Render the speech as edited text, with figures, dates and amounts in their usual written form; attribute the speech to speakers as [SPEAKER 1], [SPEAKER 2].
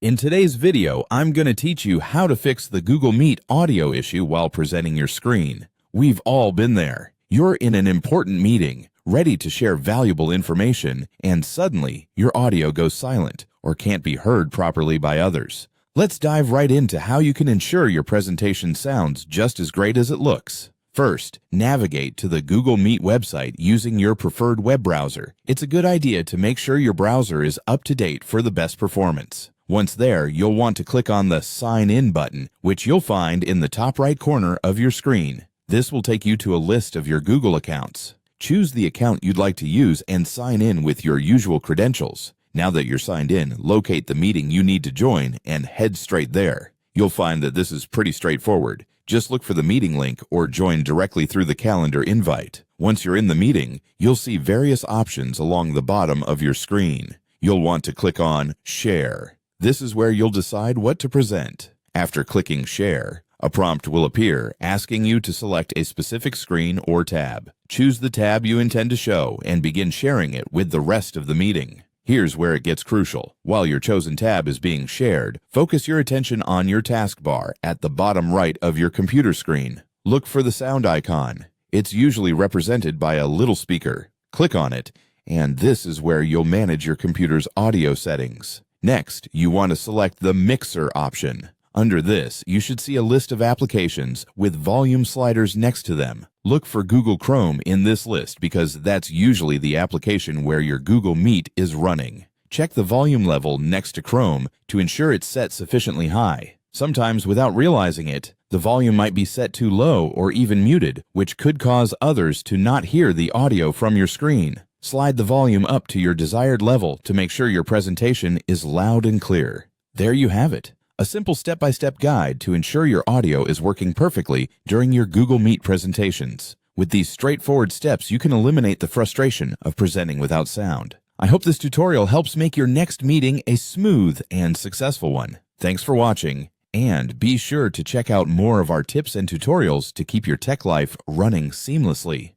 [SPEAKER 1] In today's video, I'm going to teach you how to fix the Google Meet audio issue while presenting your screen. We've all been there. You're in an important meeting, ready to share valuable information, and suddenly your audio goes silent or can't be heard properly by others. Let's dive right into how you can ensure your presentation sounds just as great as it looks. First, navigate to the Google Meet website using your preferred web browser. It's a good idea to make sure your browser is up to date for the best performance. Once there, you'll want to click on the Sign In button, which you'll find in the top right corner of your screen. This will take you to a list of your Google accounts. Choose the account you'd like to use and sign in with your usual credentials. Now that you're signed in, locate the meeting you need to join and head straight there. You'll find that this is pretty straightforward. Just look for the meeting link or join directly through the calendar invite. Once you're in the meeting, you'll see various options along the bottom of your screen. You'll want to click on Share. This is where you'll decide what to present. After clicking Share, a prompt will appear asking you to select a specific screen or tab. Choose the tab you intend to show and begin sharing it with the rest of the meeting. Here's where it gets crucial. While your chosen tab is being shared, focus your attention on your taskbar at the bottom right of your computer screen. Look for the sound icon. It's usually represented by a little speaker. Click on it, and this is where you'll manage your computer's audio settings. Next, you want to select the Mixer option. Under this, you should see a list of applications with volume sliders next to them. Look for Google Chrome in this list because that's usually the application where your Google Meet is running. Check the volume level next to Chrome to ensure it's set sufficiently high. Sometimes, without realizing it, the volume might be set too low or even muted, which could cause others to not hear the audio from your screen. Slide the volume up to your desired level to make sure your presentation is loud and clear. There you have it. A simple step-by-step guide to ensure your audio is working perfectly during your Google Meet presentations. With these straightforward steps, you can eliminate the frustration of presenting without sound. I hope this tutorial helps make your next meeting a smooth and successful one. Thanks for watching, and be sure to check out more of our tips and tutorials to keep your tech life running seamlessly.